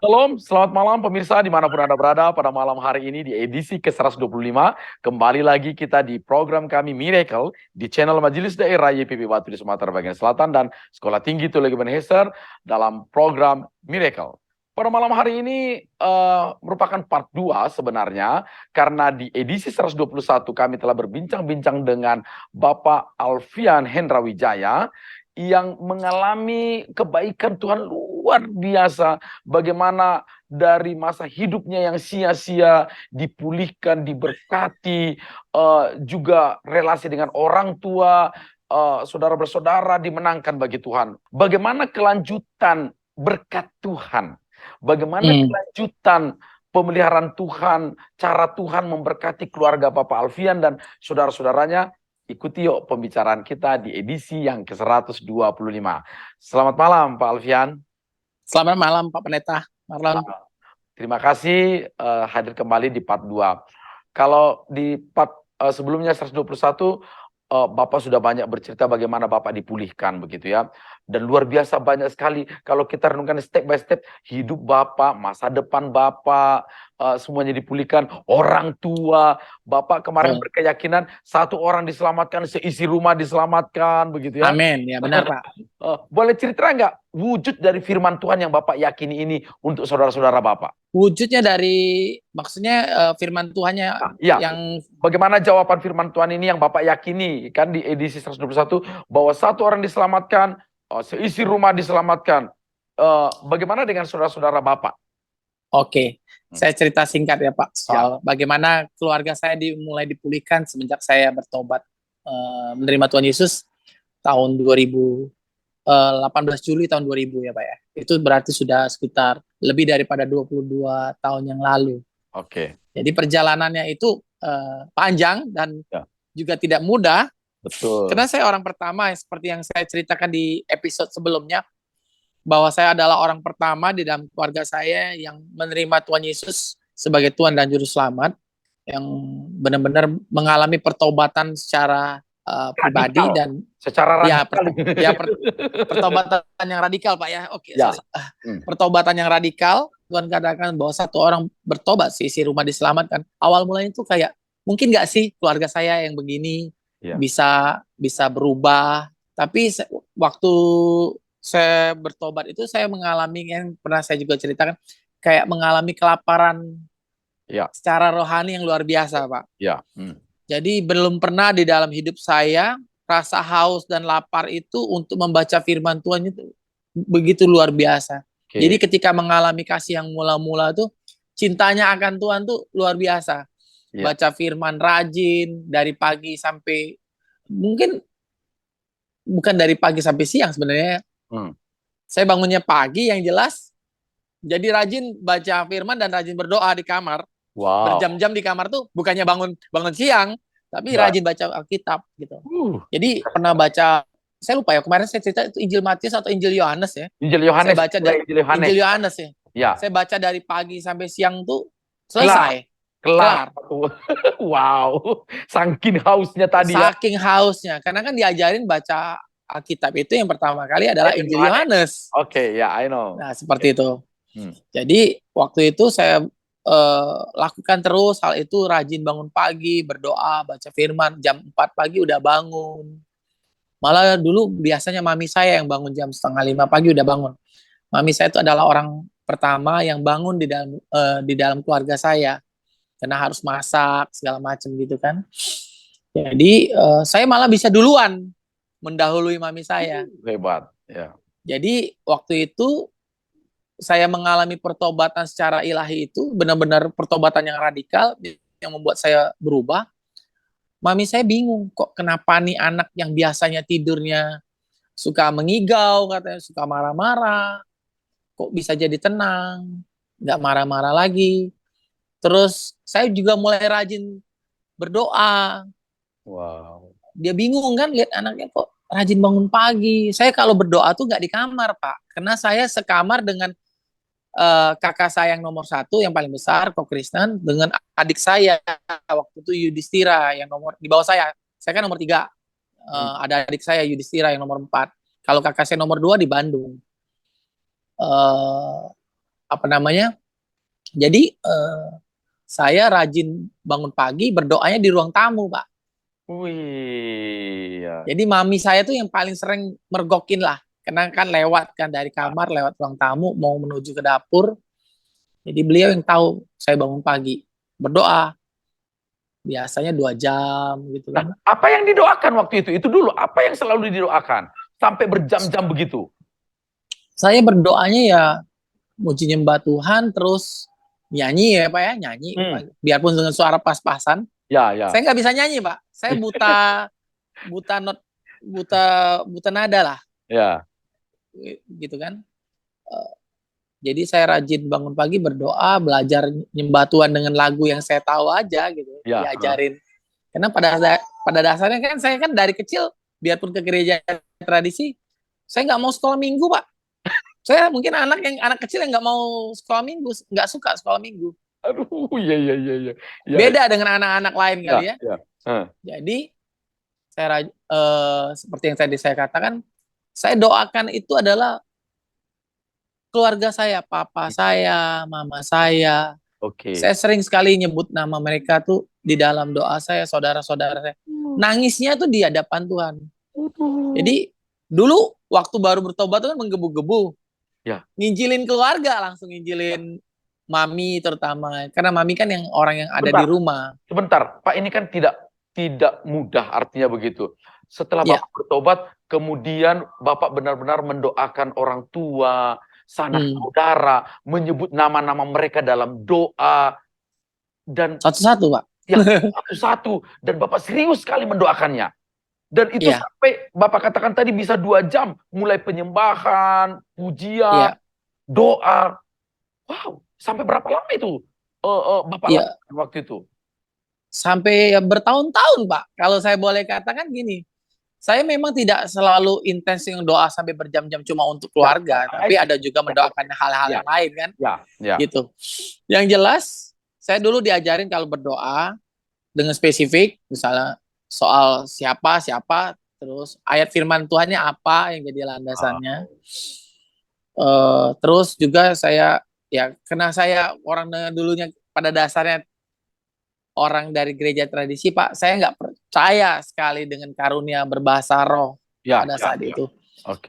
Shalom, selamat malam pemirsa dimanapun Anda berada pada malam hari ini di edisi ke-125. Kembali lagi kita di program kami Miracle di channel Majelis Daerah YPP Batu di Sumatera Bagian Selatan dan Sekolah Tinggi Teologi Heser dalam program Miracle. Pada malam hari ini merupakan part 2 sebenarnya karena di edisi 121 kami telah berbincang-bincang dengan Bapak Alfian Hendrawijaya yang mengalami kebaikan Tuhan luar biasa. Bagaimana dari masa hidupnya yang sia-sia dipulihkan, diberkati, juga relasi dengan orang tua, saudara bersaudara dimenangkan bagi Tuhan. Bagaimana kelanjutan berkat Tuhan? Bagaimana kelanjutan pemeliharaan Tuhan, cara Tuhan memberkati keluarga Bapak Alfian dan saudara-saudaranya? Ikuti yuk pembicaraan kita di edisi yang ke-125. Selamat malam Pak Alfian. Selamat malam Pak Pendeta Marlon. Terima kasih hadir kembali di part 2. Kalau di part sebelumnya 121, Bapak sudah banyak bercerita bagaimana Bapak dipulihkan begitu ya. Dan luar biasa banyak sekali kalau kita renungkan step by step hidup Bapak, masa depan Bapak, semuanya dipulihkan, orang tua. Bapak kemarin berkeyakinan satu orang diselamatkan, seisi rumah diselamatkan begitu ya. Amin, ya benar Pak. Boleh cerita nggak wujud dari firman Tuhan yang Bapak yakini ini untuk saudara-saudara Bapak? Wujudnya dari, maksudnya firman Tuhannya Ya, yang bagaimana jawaban firman Tuhan ini yang Bapak yakini kan di edisi 121 bahwa satu orang diselamatkan, seisi rumah diselamatkan. Bagaimana dengan saudara-saudara Bapak? Oke, saya cerita singkat ya Pak soal bagaimana keluarga saya mulai dipulihkan semenjak saya bertobat menerima Tuhan Yesus tahun 18 Juli tahun 2000 ya Pak ya. Itu berarti sudah sekitar lebih daripada 22 tahun yang lalu. Oke. Jadi perjalanannya itu panjang dan juga tidak mudah. Betul. Karena saya orang pertama seperti yang saya ceritakan di episode sebelumnya, bahwa saya adalah orang pertama di dalam keluarga saya yang menerima Tuhan Yesus sebagai Tuhan dan Juru Selamat, yang benar-benar mengalami pertobatan secara pribadi dan secara radikal. Ya, pertobatan yang radikal Pak ya. Oke, sorry. Pertobatan yang radikal. Tuhan katakan bahwa satu orang bertobat, seisi rumah diselamatkan. Awal mulanya itu kayak mungkin nggak sih keluarga saya yang begini bisa berubah. Tapi waktu saya bertobat itu saya mengalami yang pernah saya juga ceritakan, kayak mengalami kelaparan secara rohani yang luar biasa Pak. Jadi belum pernah di dalam hidup saya rasa haus dan lapar itu untuk membaca firman Tuhan itu begitu luar biasa. Jadi ketika mengalami kasih yang mula-mula tuh, cintanya akan Tuhan tuh luar biasa. Baca firman rajin dari pagi sampai, mungkin bukan dari pagi sampai siang sebenarnya. Saya bangunnya pagi yang jelas, jadi rajin baca firman dan rajin berdoa di kamar. Berjam-jam di kamar tuh bukannya bangun siang, tapi rajin baca Alkitab gitu. Jadi pernah baca, saya lupa ya kemarin saya cerita itu Injil Matius atau Injil Yohanes ya. Injil Yohanes. Saya baca Injil Yohanes ya. Saya baca dari pagi sampai siang tuh selesai. Kelar. Wow, saking hausnya tadi ya. Saking hausnya, karena kan diajarin baca Alkitab itu yang pertama kali adalah Injil Yohanes. Oke, ya, I know. Nah, seperti itu. Jadi waktu itu saya lakukan terus hal itu, rajin bangun pagi, berdoa, baca firman, jam 4 pagi udah bangun. Malah dulu biasanya mami saya yang bangun jam 4:30 pagi udah bangun. Mami saya itu adalah orang pertama yang bangun di dalam keluarga saya, karena harus masak segala macam gitu kan. Jadi saya malah bisa duluan mendahului mami saya. Hebat, ya. Jadi waktu itu saya mengalami pertobatan secara ilahi itu benar-benar pertobatan yang radikal yang membuat saya berubah. Mami saya bingung, kok kenapa nih anak yang biasanya tidurnya suka mengigau, katanya suka marah-marah, kok bisa jadi tenang, nggak marah-marah lagi. Terus saya juga mulai rajin berdoa. Wow. Dia bingung kan lihat anaknya kok rajin bangun pagi. Saya kalau berdoa tuh nggak di kamar Pak, karena saya sekamar dengan kakak saya yang nomor 1 yang paling besar, Kok Kristen, dengan adik saya waktu itu Yudhistira yang nomor di bawah saya. Saya kan nomor 3. Ada adik saya Yudhistira yang nomor 4. Kalau kakak saya nomor 2 di Bandung. apa namanya? Jadi saya rajin bangun pagi berdoanya di ruang tamu, Pak. Wih, ya. Jadi mami saya tuh yang paling sering mergokin lah. Karena kan lewat kan dari kamar, lewat ruang tamu, mau menuju ke dapur. Jadi beliau yang tahu saya bangun pagi. Berdoa. Biasanya 2 jam gitu Nah, kan. apa yang didoakan waktu itu? Itu dulu, apa yang selalu didoakan? Sampai berjam-jam begitu? Saya berdoanya ya muji nyembah Tuhan, terus nyanyi ya Pak ya, nyanyi. Biarpun dengan suara pas-pasan. Ya, ya. Saya nggak bisa nyanyi Pak. Saya buta not buta nada lah. Ya. Gitu kan. Jadi saya rajin bangun pagi berdoa, belajar nyembah Tuhan dengan lagu yang saya tahu aja gitu, Ya. diajarin. Karena pada dasarnya kan saya kan dari kecil biarpun ke gereja tradisi, saya nggak mau sekolah minggu Pak. Saya mungkin anak kecil yang nggak mau sekolah minggu, nggak suka sekolah minggu. Aduh, iya, iya, iya, iya. Ya, Beda dengan anak-anak lain ya, kali ya. ya. Jadi saya seperti yang tadi saya katakan, saya doakan itu adalah keluarga saya, papa saya, mama saya. Oke. Saya sering sekali nyebut nama mereka tuh di dalam doa saya, saudara-saudara saya. Nangisnya tuh di hadapan Tuhan. Jadi dulu waktu baru bertobat tuh kan menggebu-gebu. Ya. Nginjilin keluarga, langsung nginjilin mami terutama. Karena mami kan yang orang yang ada di rumah. Sebentar, Pak, ini kan tidak mudah artinya begitu. Setelah Bapak bertobat, kemudian Bapak benar-benar mendoakan orang tua, sanak saudara, menyebut nama-nama mereka dalam doa, dan satu-satu Pak. Ya, satu-satu, dan Bapak serius sekali mendoakannya. Dan itu sampai Bapak katakan tadi bisa 2 jam, mulai penyembahan, pujian, doa. Wow, sampai berapa lama itu Bapak lakukan waktu itu? Sampai bertahun-tahun Pak. Kalau saya boleh katakan gini, saya memang tidak selalu intens yang doa sampai berjam-jam cuma untuk keluarga, tapi ada juga mendoakan hal-hal yang lain kan. Gitu. Yang jelas, saya dulu diajarin kalau berdoa dengan spesifik, misalnya soal siapa, terus ayat firman Tuhannya apa yang jadi landasannya. Terus juga saya, ya karena saya orang dulunya pada dasarnya orang dari gereja tradisi Pak, saya nggak percaya sekali dengan karunia berbahasa roh pada saat itu.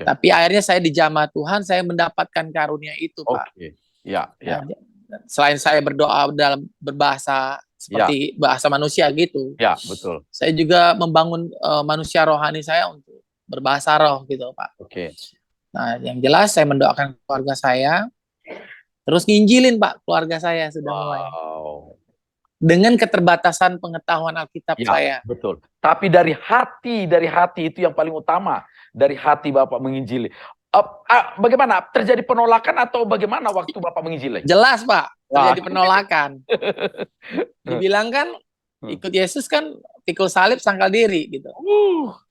Tapi akhirnya saya dijamah Tuhan, saya mendapatkan karunia itu Pak. Selain saya berdoa dalam berbahasa seperti bahasa manusia gitu. Ya, betul. Saya juga membangun manusia rohani saya untuk berbahasa roh gitu Pak. Nah, yang jelas saya mendoakan keluarga saya, terus nginjilin Pak, keluarga saya sudah mulai. Dengan keterbatasan pengetahuan Alkitab saya. Betul. Tapi dari hati itu yang paling utama. Dari hati Bapak menginjili. Bagaimana? Terjadi penolakan atau bagaimana waktu Bapak menginjili? Jelas Pak, terjadi penolakan. Dibilang kan, ikut Yesus kan pikul salib sangkal diri gitu.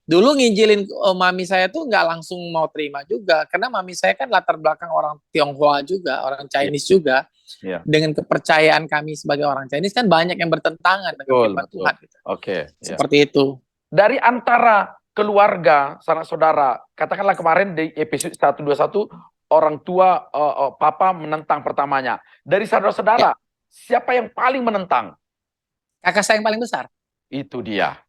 Dulu nginjilin mami saya tuh nggak langsung mau terima juga. Karena mami saya kan latar belakang orang Tionghoa juga, orang Chinese juga. Dengan kepercayaan kami sebagai orang Chinese kan banyak yang bertentangan dengan firman Tuhan. Gitu. Seperti itu. Dari antara keluarga, sanak saudara, katakanlah kemarin di episode 121, orang tua, papa menentang pertamanya. Dari saudara-saudara, siapa yang paling menentang? Kakak saya yang paling besar. Itu dia.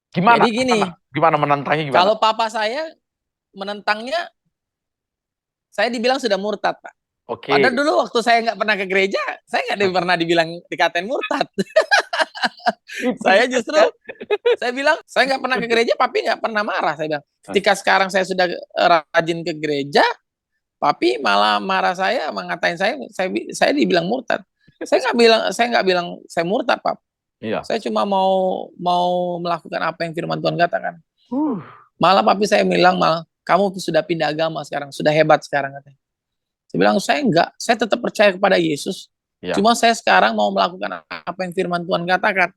Gimana? Jadi gini, gimana menentangnya? Gimana? Kalau papa saya menentangnya, saya dibilang sudah murtad, Pak. Padahal dulu waktu saya nggak pernah ke gereja, saya nggak pernah dikatain murtad. Saya justru, saya bilang, saya nggak pernah ke gereja, papi nggak pernah marah. Saya bilang, ketika sekarang saya sudah rajin ke gereja, papi malah marah saya, mengatain saya dibilang murtad. Saya nggak bilang saya murtad, Pak. Saya cuma mau melakukan apa yang firman Tuhan katakan. Malah papi saya bilang, kamu sudah pindah agama sekarang, sudah hebat sekarang katanya. Saya bilang, saya enggak, saya tetap percaya kepada Yesus. Cuma saya sekarang mau melakukan apa yang firman Tuhan katakan.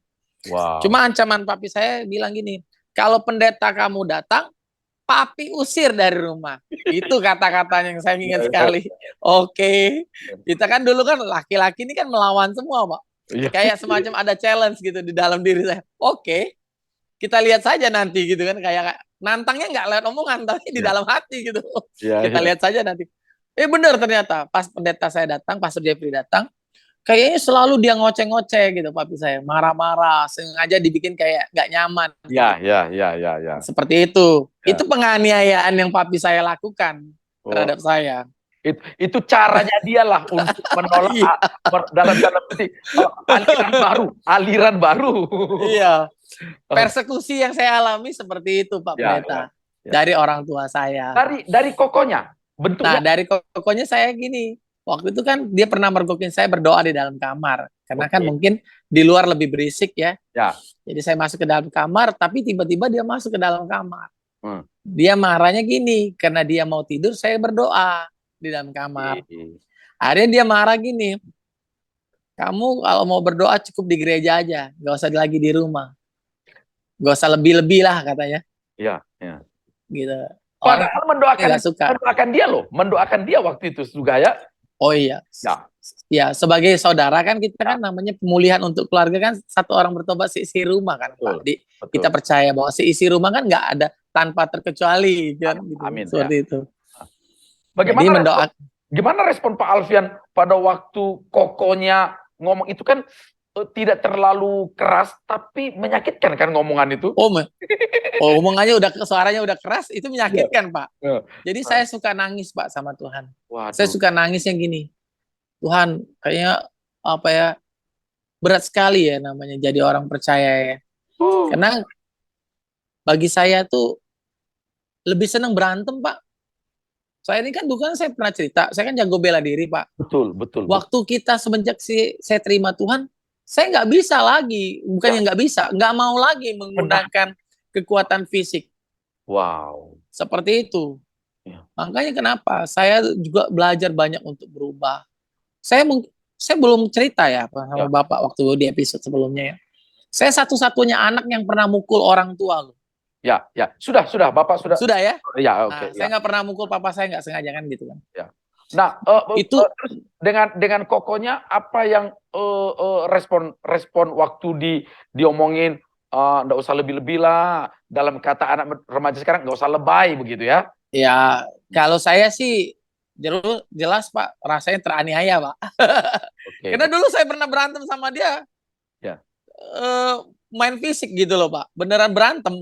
Cuma ancaman papi saya bilang gini, kalau pendeta kamu datang, papi usir dari rumah. Itu kata-katanya yang saya ingat sekali. Kita kan dulu kan laki-laki ini kan melawan semua, Pak. Kayak semacam ada challenge gitu di dalam diri saya. Kita lihat saja nanti gitu kan. Kayak nantangnya nggak lewat omongan, tapi di dalam hati gitu. Kita lihat saja nanti. Bener ternyata. Pas pendeta saya datang, Pastor Jeffrey datang, kayaknya selalu dia ngoceh-ngoceh gitu papi saya. Marah-marah, sengaja dibikin kayak nggak nyaman. Ya, ya, ya, ya, ya. Seperti itu. Ya. Itu penganiayaan yang papi saya lakukan Oh, terhadap saya. itu caranya dia lah untuk menolak Iya. dalam tanda petik aliran baru. Iya. Persekusi yang saya alami seperti itu, Pak Ya, ya, Pendeta. ya. Dari orang tua saya. Dari kokonya Nah, bentuknya. dari kokonya saya gini. Waktu itu kan dia pernah mergokin saya berdoa di dalam kamar. Karena kan Oke. mungkin di luar lebih berisik ya. Ya. Jadi saya masuk ke dalam kamar, tapi tiba-tiba dia masuk ke dalam kamar. Hmm. Dia marahnya gini, karena dia mau tidur, saya berdoa di dalam kamar. Akhirnya dia marah gini, kamu kalau mau berdoa cukup di gereja aja, gak usah lagi di rumah. Gak usah lebih-lebih lah katanya. Ya, ya. Gitu. Orang Padahal nggak suka. mendoakan dia loh, mendoakan dia waktu itu juga ya. Oh iya. Ya. Ya, sebagai saudara kan kita kan namanya pemulihan untuk keluarga kan satu orang bertobat seisi rumah kan, Betul, Pak. betul. Kita percaya bahwa seisi rumah kan nggak ada tanpa terkecuali kan gitu. Amin, Seperti ya. itu. Gimana respon Pak Alfian pada waktu kokonya ngomong itu kan tidak terlalu keras tapi menyakitkan kan ngomongan itu? Omongannya suaranya udah keras, itu menyakitkan, Pak. Jadi saya suka nangis, Pak, sama Tuhan. Waduh. Saya suka nangis yang gini. Tuhan, kayaknya apa ya, berat sekali ya namanya jadi orang percaya ya. Karena bagi saya tuh lebih senang berantem, Pak. Saya ini kan bukan saya pernah cerita, saya kan jago bela diri, Pak. Betul, betul. Waktu kita semenjak saya terima Tuhan, saya nggak bisa lagi, bukannya nggak bisa, nggak mau lagi menggunakan kekuatan fisik. Wow. Seperti itu. Ya. Makanya kenapa saya juga belajar banyak untuk berubah. Saya belum cerita ya sama Bapak waktu di episode sebelumnya ya. Saya satu-satunya anak yang pernah mukul orang tua loh. Ya, ya. Sudah, Bapak sudah. Sudah ya? Ya, oke. Saya nggak pernah mukul papa saya, nggak sengaja kan gitu kan. Ya. Nah, itu dengan kokonya apa yang respon waktu diomongin nggak usah lebih-lebih lah, dalam kata anak remaja sekarang nggak usah lebay begitu ya? Ya, kalau saya sih jelas Pak, rasanya teraniaya Pak. Karena dulu saya pernah berantem sama dia. Ya. Main fisik gitu loh Pak, beneran berantem,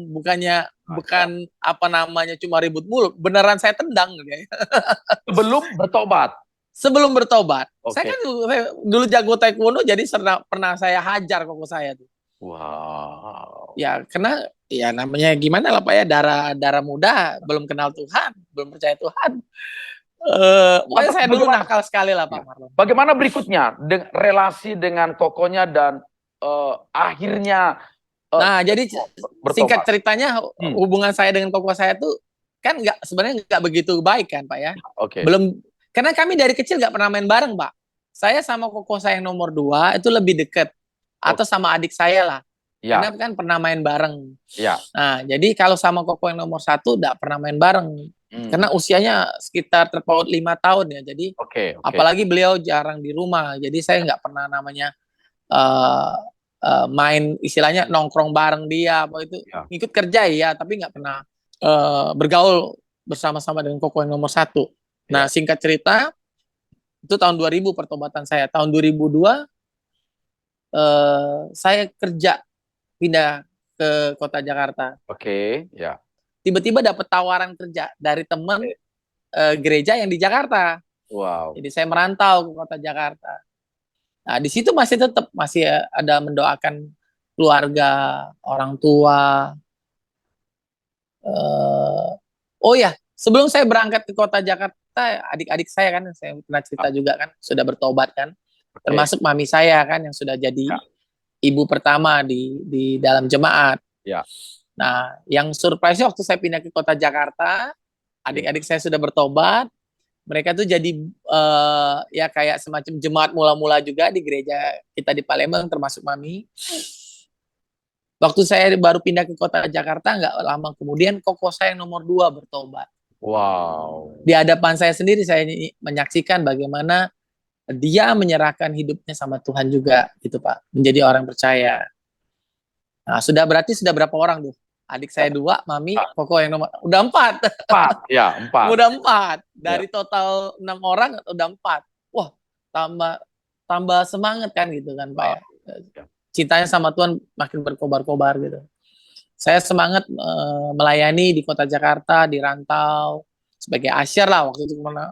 bukan apa namanya cuma ribut mulu, beneran saya tendang gitu ya. Sebelum bertobat. Saya kan dulu jago taekwondo, jadi pernah saya hajar koko saya tuh. Wow. Ya karena ya namanya gimana lah Pak ya, darah muda, belum kenal Tuhan, belum percaya Tuhan. Pokoknya saya dulu nakal sekali lah Pak Marlon. Bagaimana berikutnya relasi dengan kokonya dan akhirnya jadi singkat ceritanya hubungan saya dengan koko saya tuh kan sebenarnya nggak begitu baik kan Pak ya. Belum, karena kami dari kecil nggak pernah main bareng Pak. Saya sama koko saya yang nomor 2 itu lebih deket, atau sama adik saya lah. Karena kan pernah main bareng. Nah jadi kalau sama koko yang nomor 1 nggak pernah main bareng. Karena usianya sekitar terpaut 5 tahun ya. Jadi apalagi beliau jarang di rumah. Jadi saya nggak pernah namanya main istilahnya nongkrong bareng dia apa itu, ikut kerja ya, tapi nggak pernah bergaul bersama-sama dengan koko yang nomor 1. Nah singkat cerita itu tahun 2000 pertobatan saya. Tahun 2002 saya kerja pindah ke kota Jakarta. Ya. Tiba-tiba dapat tawaran kerja dari teman gereja yang di Jakarta. Wow. Jadi saya merantau ke kota Jakarta. Nah, di situ masih ada mendoakan keluarga, orang tua. Oh ya, sebelum saya berangkat ke kota Jakarta, adik-adik saya kan, saya pernah cerita juga kan, sudah bertobat kan. Termasuk mami saya kan, yang sudah jadi ibu pertama di dalam jemaat. Nah, yang surprise waktu saya pindah ke kota Jakarta, adik-adik saya sudah bertobat. Mereka tuh jadi ya kayak semacam jemaat mula-mula juga di gereja kita di Palembang, termasuk mami. Waktu saya baru pindah ke kota Jakarta, nggak lama kemudian koko saya yang nomor 2 bertobat. Wow. Di hadapan saya sendiri saya menyaksikan bagaimana dia menyerahkan hidupnya sama Tuhan juga gitu Pak, menjadi orang percaya. Nah, berarti sudah berapa orang tuh Adik saya 2, Mami, Koko yang nomor udah 4. 4, ya 4. Udah 4 dari total 6 orang udah 4. Wah, tambah semangat kan gitu kan Pak ya. Cintanya sama Tuhan makin berkobar-kobar gitu. Saya semangat melayani di kota Jakarta, di rantau sebagai asyir lah waktu itu kemana.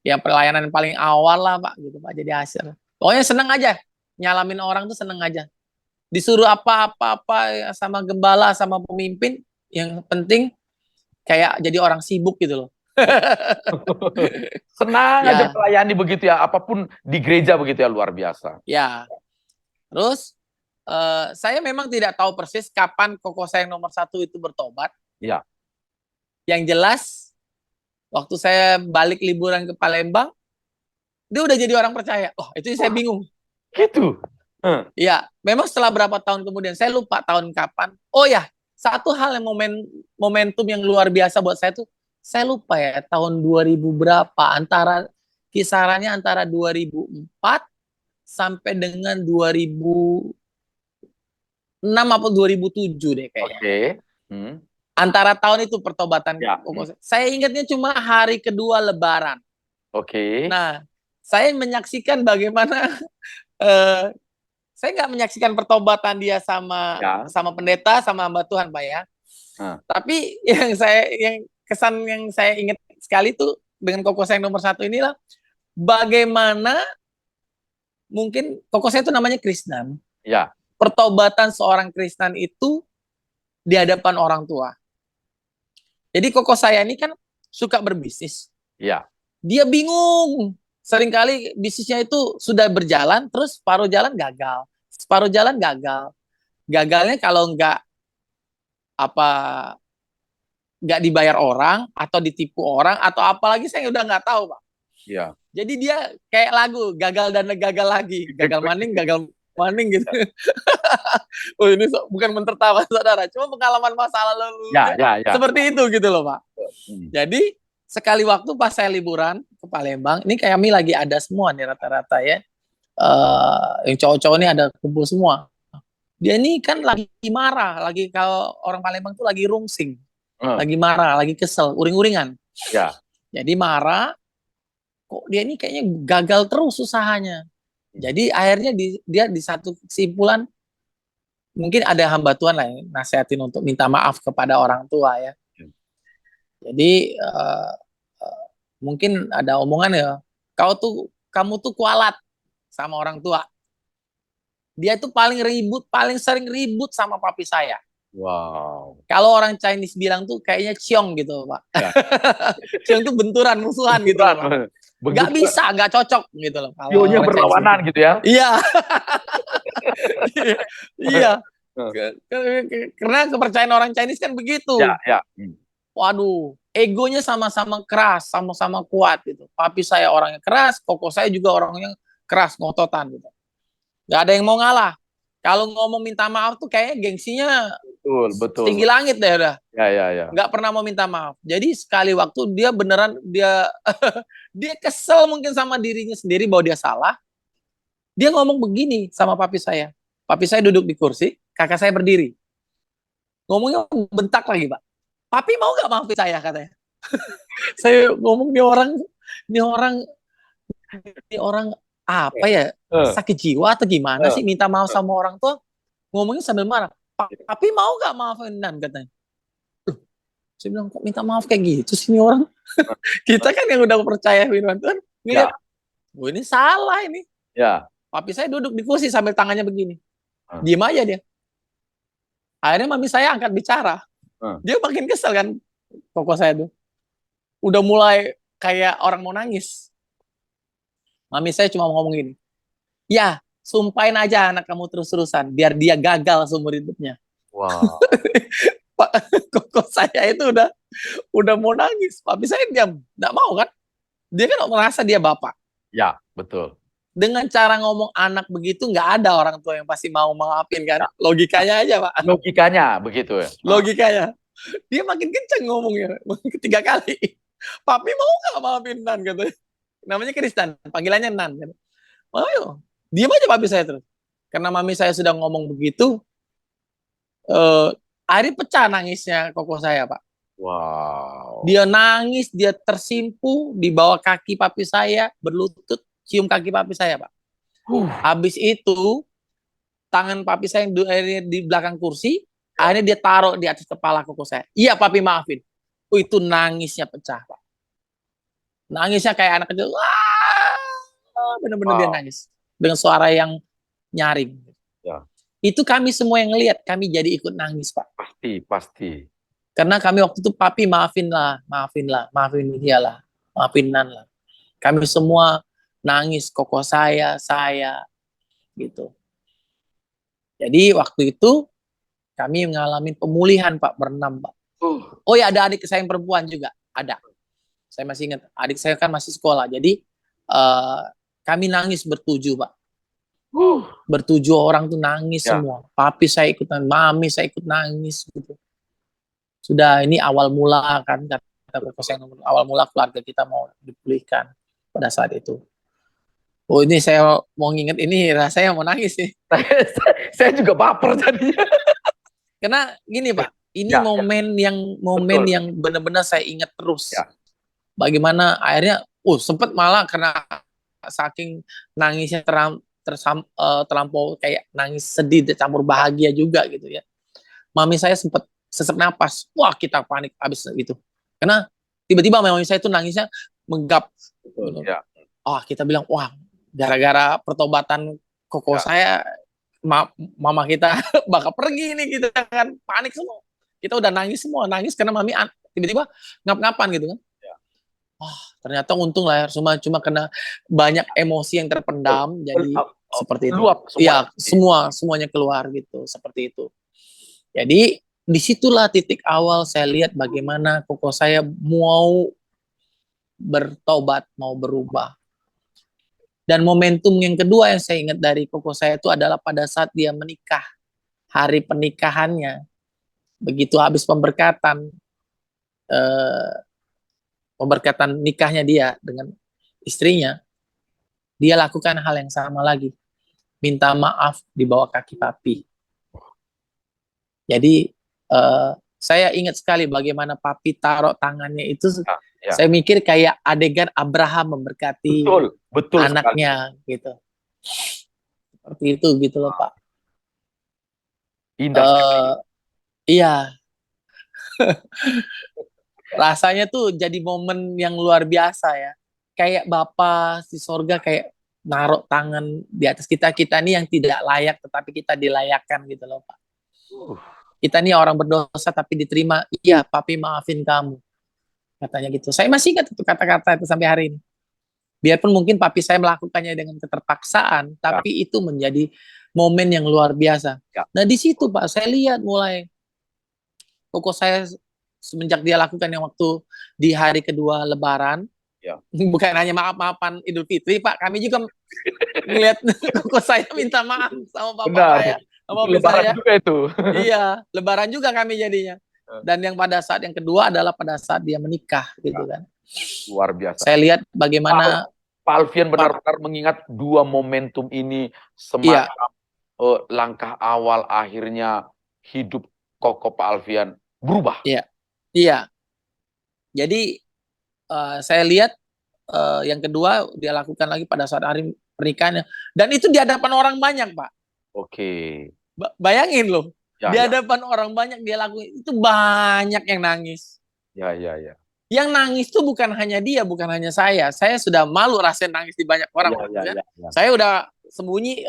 Ya pelayanan paling awal lah Pak gitu Pak, jadi asyir. Pokoknya seneng aja, nyalamin orang tuh seneng aja. Disuruh apa-apa sama gembala sama pemimpin, yang penting kayak jadi orang sibuk gitu loh. Senang Ya. aja melayani begitu ya, apapun di gereja begitu ya, luar biasa. Ya, terus saya memang tidak tahu persis kapan Koko saya yang nomor 1 itu bertobat. Ya. Yang jelas, waktu saya balik liburan ke Palembang, dia udah jadi orang percaya. Oh, itu saya bingung. Gitu. Iya, memang setelah berapa tahun kemudian, saya lupa tahun kapan. Oh ya, satu hal yang momentum yang luar biasa buat saya tuh, saya lupa ya, tahun 2000 berapa, kisarannya antara 2004 sampai dengan 2006 atau 2007 deh kayaknya. Oke. Antara tahun itu pertobatan. Ya. Saya ingatnya cuma hari kedua Lebaran. Oke. Nah, saya menyaksikan bagaimana saya nggak menyaksikan pertobatan dia sama pendeta, sama hamba Tuhan, Pak ya. Tapi yang kesan yang saya ingat sekali tuh dengan Koko saya nomor 1 inilah bagaimana mungkin Koko saya itu namanya Kristen. Ya. Pertobatan seorang Kristen itu di hadapan orang tua. Jadi Koko saya ini kan suka berbisnis. Ya. Dia bingung. Seringkali bisnisnya itu sudah berjalan, terus separuh jalan gagal. Separuh jalan gagal. Gagalnya kalau nggak dibayar orang, atau ditipu orang, atau apalagi saya udah nggak tahu, Pak. Ya. Jadi dia kayak lagu, gagal dan gagal lagi. Gagal maning gitu. Oh, ini bukan mentertawa, saudara. Cuma pengalaman masa lalu. Ya. Seperti itu gitu loh, Pak. Jadi, sekali waktu pas saya liburan ke Palembang, ini kami lagi ada semua nih rata-rata ya. Yang cowok-cowok ini ada kumpul semua. Dia ini kan lagi marah, lagi kalau orang Palembang tuh lagi rungsing. Lagi marah, lagi kesel, uring-uringan. Ya. Jadi marah, kok dia ini kayaknya gagal terus usahanya. Jadi akhirnya dia di satu kesimpulan, mungkin ada hamba Tuhan lah yang nasihatin untuk minta maaf kepada orang tua ya. Jadi mungkin ada omongan ya, kamu tuh kualat sama orang tua. Dia tuh paling sering ribut sama papi saya. Wow. Kalau orang Chinese bilang tuh kayaknya ciong gitu, Pak. Ya. Ciong tuh benturan, musuhan gitu, Pak. Gak bisa, gak cocok gitu loh. Sionya berlawanan gitu ya. Iya. Iya. Karena kepercayaan orang Chinese kan begitu. Ya. Waduh, egonya sama-sama keras, sama-sama kuat gitu. Papi saya orangnya keras, Koko saya juga orangnya keras, ngototan gitu. Gak ada yang mau ngalah. Kalau ngomong minta maaf tuh kayaknya gengsinya betul. tinggi langit deh udah. Ya. Gak pernah mau minta maaf. Jadi sekali waktu dia beneran dia kesel mungkin sama dirinya sendiri bahwa dia salah. Dia ngomong begini sama papi saya. Papi saya duduk di kursi, kakak saya berdiri. Ngomongnya bentak lagi, Pak. Papi mau gak maafin saya, katanya. Saya ngomong ini orang apa ya, sakit jiwa atau gimana sih minta maaf sama orang tua, ngomongnya sambil marah. Papi mau gak maafin Nan, katanya. Saya bilang, kok minta maaf kayak gitu sih ini orang. Kita kan yang udah percaya firman Tuhan, ngeliat, ini salah ini. Ya. Papi saya duduk di kursi sambil tangannya begini, diem aja dia. Akhirnya mami saya angkat bicara. Dia makin kesel kan, Koko saya tuh. Udah mulai kayak orang mau nangis. Mami saya cuma ngomong gini, ya sumpahin aja anak kamu terus-terusan, biar dia gagal seumur hidupnya. Wow. Pak, Koko saya itu udah mau nangis. Papi saya diam, nggak mau kan? Dia kan merasa dia bapak. Ya, betul. Dengan cara ngomong anak begitu, nggak ada orang tua yang pasti mau maafin kan? Logikanya aja, Pak. Logikanya begitu ya. Logikanya. Dia makin kenceng ngomongnya, 3 kali. Papi mau nggak maafin Nan, katanya. Namanya Kristen, panggilannya Nan. Ayo, diam aja papi saya terus. Karena mami saya sudah ngomong begitu, Akhirnya pecah nangisnya koko saya, Pak. Wow. Dia nangis, dia tersimpu di bawah kaki papi saya, berlutut, cium kaki papi saya, Pak. Habis itu, tangan papi saya yang di belakang kursi, akhirnya dia taruh di atas kepala koko saya. Iya, papi maafin. Itu nangisnya pecah, Pak. Nangisnya kayak anak kecil. Wah, bener-bener dia nangis. Dengan suara yang nyaring. Ya. Itu kami semua yang ngelihat, kami jadi ikut nangis, Pak. Pasti. Karena kami waktu itu, papi maafin dia lah, maafin Nan lah. Kami semua nangis, koko saya, gitu. Jadi waktu itu kami mengalami pemulihan, Pak, berenam, Pak. Oh ya, ada adik saya yang perempuan juga, ada. Saya masih ingat, adik saya kan masih sekolah. Jadi kami nangis bertujuh, Pak. Bertujuh orang tuh nangis semua. Papi saya ikut nangis, mami saya ikut nangis gitu. Sudah, ini awal mula kan, kata awal mula keluarga kita mau dipulihkan pada saat itu. Oh, ini saya mau nginget ini, rasanya mau nangis nih. Saya juga baper jadinya. Karena gini, Pak, ini momen yang benar-benar saya ingat terus. Bagaimana akhirnya, sempat malah karena saking nangisnya terlampau kayak nangis sedih, campur bahagia juga gitu ya. Mami saya sempat sesak napas. Wah, kita panik abis itu. Karena tiba-tiba mami saya itu nangisnya menggap. Kita bilang, wah, gara-gara pertobatan koko saya, mama kita bakal pergi nih, kita kan panik semua. Kita udah nangis semua, nangis karena mami tiba-tiba ngap-ngapan gitu kan. Ternyata untung lah ya, cuma kena banyak emosi yang terpendam, jadi seperti itu. Iya, semuanya keluar gitu, seperti itu. Jadi disitulah titik awal saya lihat bagaimana koko saya mau bertobat, mau berubah. Dan momentum yang kedua yang saya ingat dari koko saya itu adalah pada saat dia menikah, hari pernikahannya, begitu habis pemberkatan nikahnya dia dengan istrinya, dia lakukan hal yang sama lagi, minta maaf di bawah kaki papi. Jadi saya ingat sekali bagaimana papi taruh tangannya itu. Saya mikir kayak adegan Abraham memberkati betul anaknya sekali. Gitu. Seperti itu gitu loh, Pak. Indah sekali. Iya. Rasanya tuh jadi momen yang luar biasa ya. Kayak Bapa di sorga kayak naruh tangan di atas kita nih yang tidak layak, tetapi kita dilayakkan gitu loh, Pak. Kita nih orang berdosa tapi diterima. Iya, papi maafin kamu, katanya gitu. Saya masih ingat itu kata-kata itu sampai hari ini. Biarpun mungkin papi saya melakukannya dengan keterpaksaan, tapi itu menjadi momen yang luar biasa. Nah di situ, Pak, saya lihat mulai koko saya semenjak dia lakukan yang waktu di hari kedua Lebaran, bukan hanya maaf-maafan Idul Fitri, Pak, kami juga melihat koko saya minta maaf sama bapak saya, sama papi saya. Juga itu. Iya, Lebaran juga kami jadinya. Dan yang pada saat yang kedua adalah pada saat dia menikah, gitu kan. Luar biasa. Saya lihat bagaimana Pak Alfian benar-benar mengingat dua momentum ini semacam langkah awal akhirnya hidup koko Pak Alfian berubah. Iya. Jadi saya lihat yang kedua dia lakukan lagi pada saat hari pernikahannya, dan itu di hadapan orang banyak, Pak. Oke. Bayangin loh, di hadapan orang banyak dia lakukan itu, banyak yang nangis. Ya. Yang nangis tuh bukan hanya dia, bukan hanya saya. Saya sudah malu rasanya nangis di banyak orang. Ya. Saya udah sembunyi,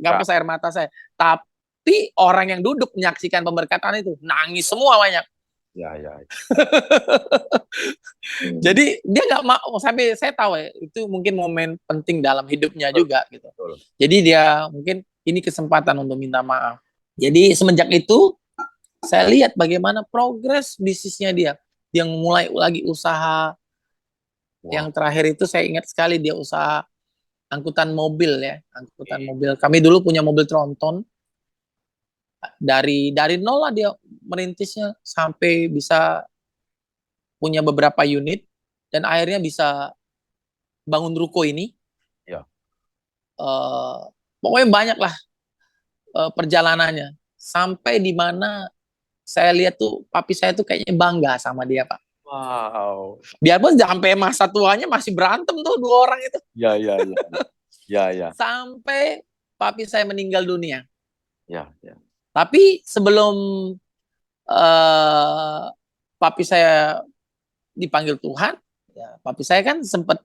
ngapus air mata saya. Tapi orang yang duduk menyaksikan pemberkatan itu nangis semua banyak. Ya. Jadi dia nggak mau, sampai saya tahu ya, itu mungkin momen penting dalam hidupnya juga gitu. Jadi dia mungkin ini kesempatan untuk minta maaf. Jadi semenjak itu saya lihat bagaimana progres bisnisnya dia. Yang mulai lagi usaha. Yang terakhir itu saya ingat sekali dia usaha angkutan mobil ya, mobil. Kami dulu punya mobil tronton. Dari nol lah dia merintisnya sampai bisa punya beberapa unit dan akhirnya bisa bangun ruko ini. Pokoknya banyak lah perjalanannya sampai di mana saya lihat tuh papi saya tuh kayaknya bangga sama dia, Pak. Wow. Biarpun sampai masa tuanya masih berantem tuh dua orang itu. Ya, ya, ya. Ya, ya. Sampai papi saya meninggal dunia. Ya, ya. Tapi sebelum uh, papi saya dipanggil Tuhan, ya, papi saya kan sempat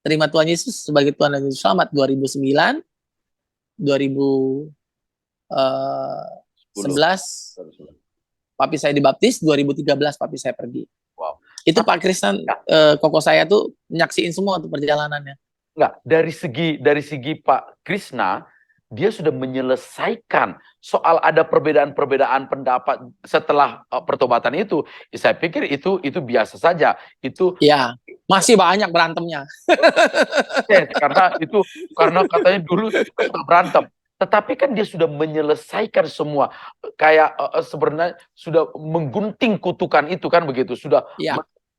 terima Tuhan Yesus sebagai Tuhan dan Juru Selamat 2009, 2011 papi saya dibaptis, 2013 papi saya pergi. Wow. Itu Pak Kristen, koko saya tuh nyaksiin semua tuh perjalanannya. Enggak, dari segi Pak Krishna, dia sudah menyelesaikan soal ada perbedaan-perbedaan pendapat setelah pertobatan itu. Saya pikir itu biasa saja. Itu ya masih banyak berantemnya. karena katanya dulu suka berantem. Tetapi kan dia sudah menyelesaikan semua, kayak sebenarnya sudah menggunting kutukan itu kan begitu, sudah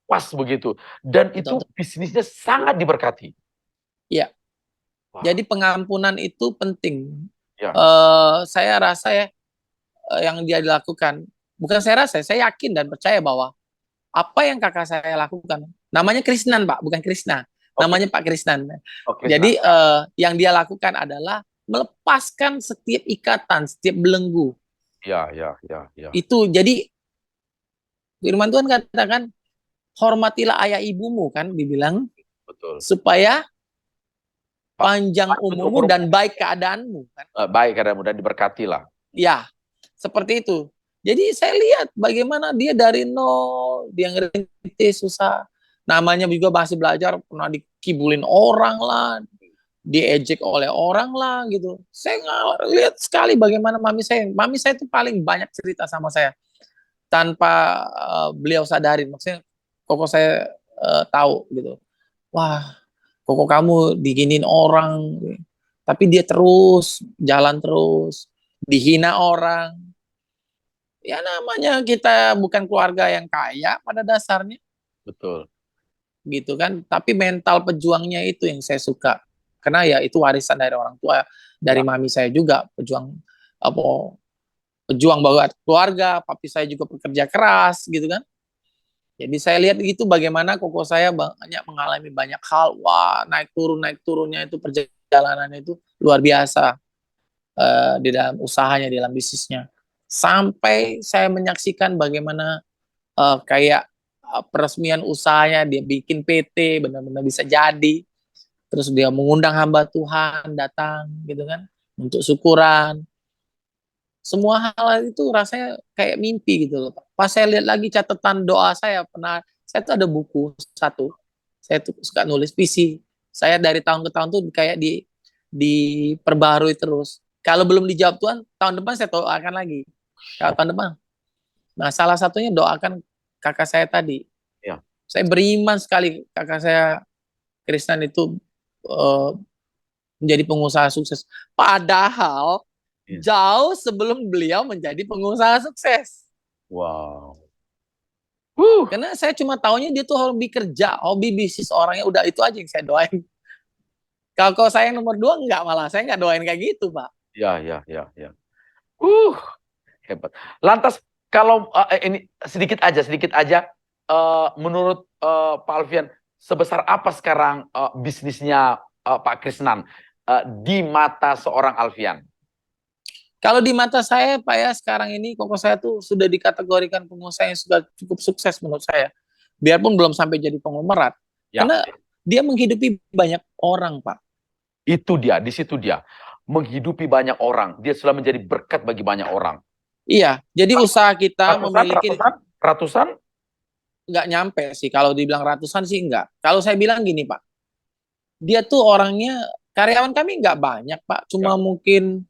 pas begitu, dan itu bisnisnya sangat diberkati. Iya. Wow. Jadi pengampunan itu penting. Ya. Saya rasa ya yang dia dilakukan, bukan saya rasa, saya yakin dan percaya bahwa apa yang kakak saya lakukan, namanya Krisnan Pak, bukan Krishna, namanya Pak Krisnan. Jadi yang dia lakukan adalah melepaskan setiap ikatan, setiap belenggu. Ya. Itu jadi firman Tuhan katakan, hormatilah ayah ibumu kan, dibilang. Betul. Supaya panjang umurmu dan baik keadaanmu kan. Baik keadaanmu dan diberkatilah. Ya, seperti itu. Jadi saya lihat bagaimana dia dari nol, dia ngerintis susah. Namanya juga masih belajar, pernah dikibulin orang lah, diejek oleh orang lah gitu. Saya lihat sekali bagaimana mami saya itu paling banyak cerita sama saya tanpa beliau sadarin. Maksudnya koko saya tahu gitu. Wah, koko kamu diginin orang, tapi dia terus jalan terus, dihina orang. Ya namanya kita bukan keluarga yang kaya pada dasarnya. Betul. Gitu kan, tapi mental pejuangnya itu yang saya suka. Karena ya itu warisan dari orang tua, dari mami saya juga pejuang buat keluarga, papi saya juga pekerja keras gitu kan. Jadi saya lihat gitu bagaimana koko saya banyak mengalami banyak hal, wah naik turunnya itu perjalanannya itu luar biasa di dalam usahanya, di dalam bisnisnya. Sampai saya menyaksikan bagaimana kayak peresmian usahanya, dia bikin PT benar-benar bisa jadi. Terus dia mengundang hamba Tuhan datang gitu kan untuk syukuran. Semua hal itu rasanya kayak mimpi gitu loh. Pas saya lihat lagi catatan doa saya saya tuh ada buku satu. Saya tuh suka nulis visi. Saya dari tahun ke tahun tuh kayak diperbarui terus. Kalau belum dijawab Tuhan, tahun depan saya doakan lagi. Kalau tahun depan. Nah, salah satunya doakan kakak saya tadi. Ya. Saya beriman sekali kakak saya Kristen itu menjadi pengusaha sukses. Padahal jauh sebelum beliau menjadi pengusaha sukses. Wow. Karena saya cuma tahunya dia tuh hobi kerja, hobi bisnis orangnya, udah itu aja yang saya doain. Kalau saya yang nomor 2 enggak, malah saya enggak doain kayak gitu, Pak. Ya. Hebat. Lantas kalau ini sedikit aja, menurut Pak Alfian, sebesar apa sekarang bisnisnya Pak Krisnan di mata seorang Alfian? Kalau di mata saya, Pak ya, sekarang ini koko saya tuh sudah dikategorikan pengusaha yang sudah cukup sukses menurut saya. Biarpun belum sampai jadi konglomerat. Ya. Karena dia menghidupi banyak orang, Pak. Itu dia, di situ dia. Menghidupi banyak orang. Dia sudah menjadi berkat bagi banyak orang. Iya, jadi usaha kita memiliki... Ratusan? Nggak nyampe sih. Kalau dibilang ratusan sih enggak. Kalau saya bilang gini, Pak. Dia tuh orangnya, karyawan kami nggak banyak, Pak. Cuma mungkin...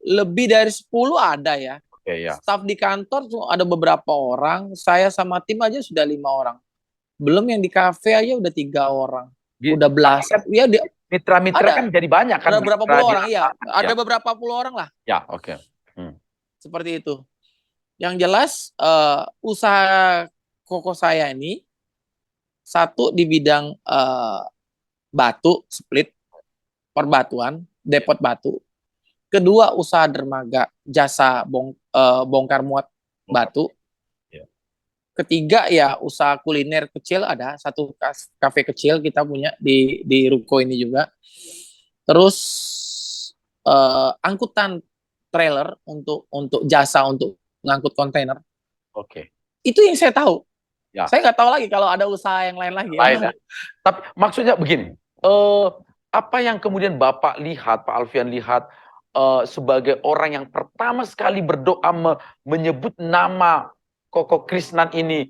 lebih dari 10 ada ya. Okay, ya. Staf di kantor tuh ada beberapa orang. Saya sama tim aja sudah 5 orang. Belum yang di kafe aja udah 3 orang. Udah belasan. Ya, mitra-mitra kan jadi banyak kan. Ada berapa puluh orang, iya. Ada beberapa puluh orang lah. Ya, oke. Seperti itu. Yang jelas usaha koko saya ini satu di bidang batu, split, perbatuan, depot batu. Kedua, usaha dermaga, jasa bongkar muat batu. Ya. Ketiga ya usaha kuliner kecil, ada satu kafe kecil kita punya di ruko ini juga. Terus angkutan trailer untuk jasa untuk ngangkut kontainer. Oke. Itu yang saya tahu. Ya. Saya nggak tahu lagi kalau ada usaha yang lain lagi. Ya. Tapi maksudnya begini, apa yang kemudian Bapak lihat, Pak Alfian lihat sebagai orang yang pertama sekali berdoa menyebut nama Koko Krisnan ini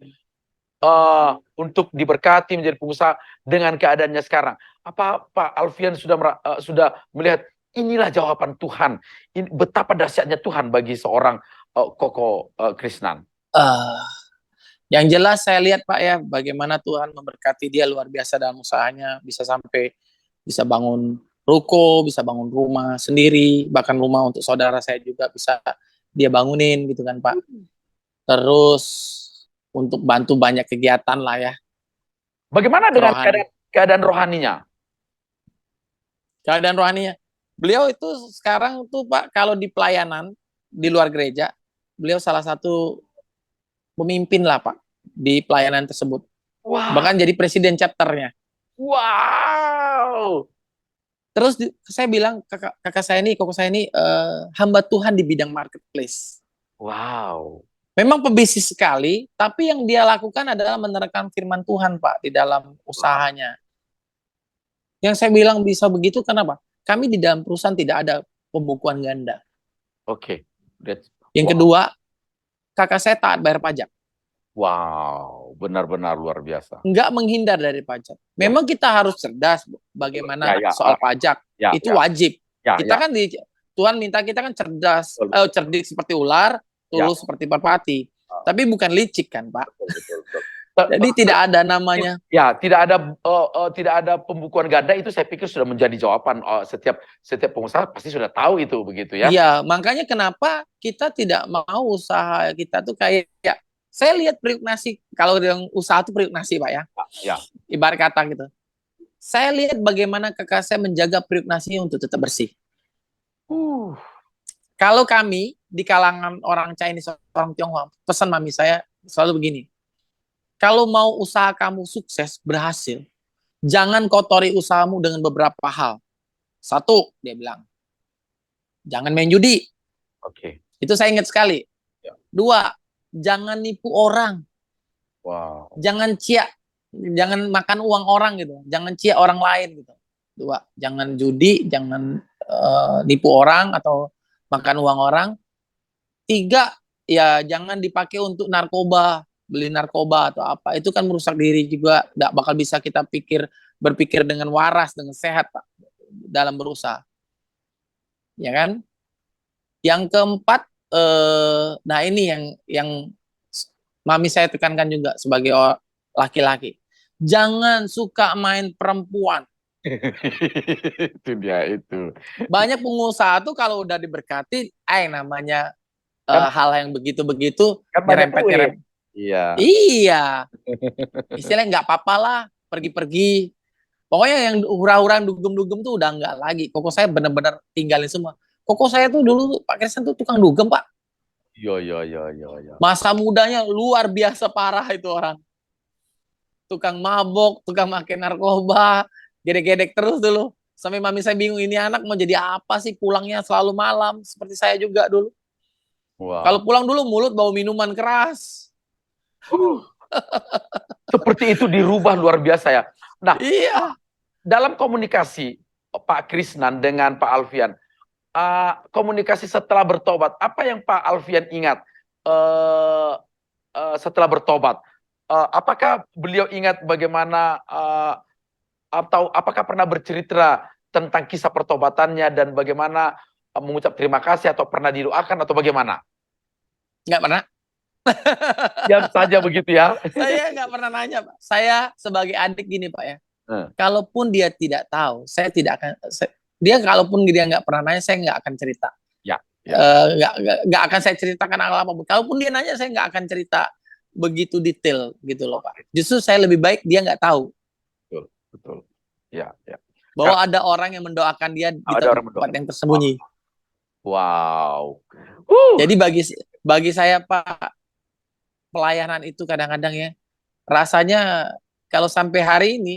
untuk diberkati menjadi pengusaha dengan keadaannya sekarang? Apa Pak Alfian sudah melihat inilah jawaban Tuhan, betapa dahsyatnya Tuhan bagi seorang Koko Krisnan? Yang jelas saya lihat Pak ya, bagaimana Tuhan memberkati dia luar biasa dalam usahanya, bisa sampai bisa bangun ruko, bisa bangun rumah sendiri, bahkan rumah untuk saudara saya juga bisa dia bangunin gitu kan Pak. Terus untuk bantu banyak kegiatan lah ya. Bagaimana dengan keadaan rohaninya? Keadaan rohaninya, beliau itu sekarang tuh Pak, kalau di pelayanan di luar gereja, beliau salah satu pemimpin lah Pak di pelayanan tersebut. Wow. Bahkan jadi presiden chapternya. Wow. Terus saya bilang kakak saya ini, koko saya ini hamba Tuhan di bidang marketplace. Wow. Memang pebisnis sekali, tapi yang dia lakukan adalah menerangkan firman Tuhan Pak di dalam usahanya. Yang saya bilang bisa begitu kenapa? Kami di dalam perusahaan tidak ada pembukuan ganda. Oke. Yang kedua, kakak saya taat bayar pajak. Wow, benar-benar luar biasa. Nggak menghindar dari pajak. Memang kita harus cerdas bagaimana soal pajak. Itu wajib. Kita kan Tuhan minta kita kan cerdas, cerdik seperti ular, tulus seperti merpati. Tapi bukan licik kan, Pak. Betul. Jadi tidak ada namanya. Ya, tidak ada pembukuan ganda, itu saya pikir sudah menjadi jawaban setiap pengusaha pasti sudah tahu itu begitu ya. Iya, makanya kenapa kita tidak mau usaha kita tuh kayak saya lihat periuk nasi, kalau yang usaha itu periuk nasi Pak ya. Ya. Ibarat kata gitu. Saya lihat bagaimana kakak saya menjaga periuk nasinya untuk tetap bersih. Kalau kami di kalangan orang Chinese, orang Tionghoa, pesan mami saya selalu begini. Kalau mau usaha kamu sukses, berhasil, jangan kotori usahamu dengan beberapa hal. Satu, dia bilang, jangan main judi. Oke. Itu saya ingat sekali. Ya. Dua, jangan nipu orang. Wow. Jangan jangan makan uang orang gitu. Jangan cia orang lain gitu. Dua, jangan judi, jangan nipu orang atau makan uang orang. Tiga, ya jangan dipakai untuk narkoba, beli narkoba atau apa. Itu kan merusak diri juga. Nggak bakal bisa kita berpikir dengan waras, dengan sehat Pak, dalam berusaha. Ya kan? Yang keempat, nah ini yang mami saya tekankan juga sebagai laki-laki. Jangan suka main perempuan. Itu dia itu. Banyak pengusaha tuh kalau udah diberkati, namanya hal yang begitu-begitu nyerempet. Iya. Iya. Istilahnya nggak apa-apa lah, pergi-pergi. Pokoknya yang hura-hura dugem-dugem tuh udah nggak lagi. Koko saya benar-benar tinggalin semua. Koko saya tuh dulu Pak Krisnan tuh tukang dugem Pak. Iya. Masa mudanya luar biasa parah itu orang. Tukang mabok, tukang makan narkoba, gedek-gedek terus dulu. Sampai mami saya bingung, ini anak mau jadi apa sih, pulangnya selalu malam, seperti saya juga dulu. Wow. Kalau pulang dulu mulut bau minuman keras. Seperti itu dirubah luar biasa ya. Nah, iya. Dalam komunikasi Pak Krisnan dengan Pak Alfian, komunikasi setelah bertobat, apa yang Pak Alfian ingat setelah bertobat? Apakah beliau ingat bagaimana atau apakah pernah bercerita tentang kisah pertobatannya dan bagaimana mengucap terima kasih atau pernah didoakan atau bagaimana? Nggak pernah. Diam saja begitu ya. Saya nggak pernah nanya Pak. Saya sebagai adik gini Pak ya. Kalaupun dia tidak tahu, saya tidak akan. Dia kalaupun dia nggak pernah nanya, saya nggak akan cerita. Ya. Nggak akan saya ceritakan apapun. Kalaupun dia nanya, saya nggak akan cerita begitu detail gitu loh Pak. Justru saya lebih baik dia nggak tahu. Betul. Ya. Bahwa ada orang yang mendoakan dia di tempat yang tersembunyi. Wow. Jadi bagi saya Pak, pelayanan itu kadang-kadang ya, rasanya kalau sampai hari ini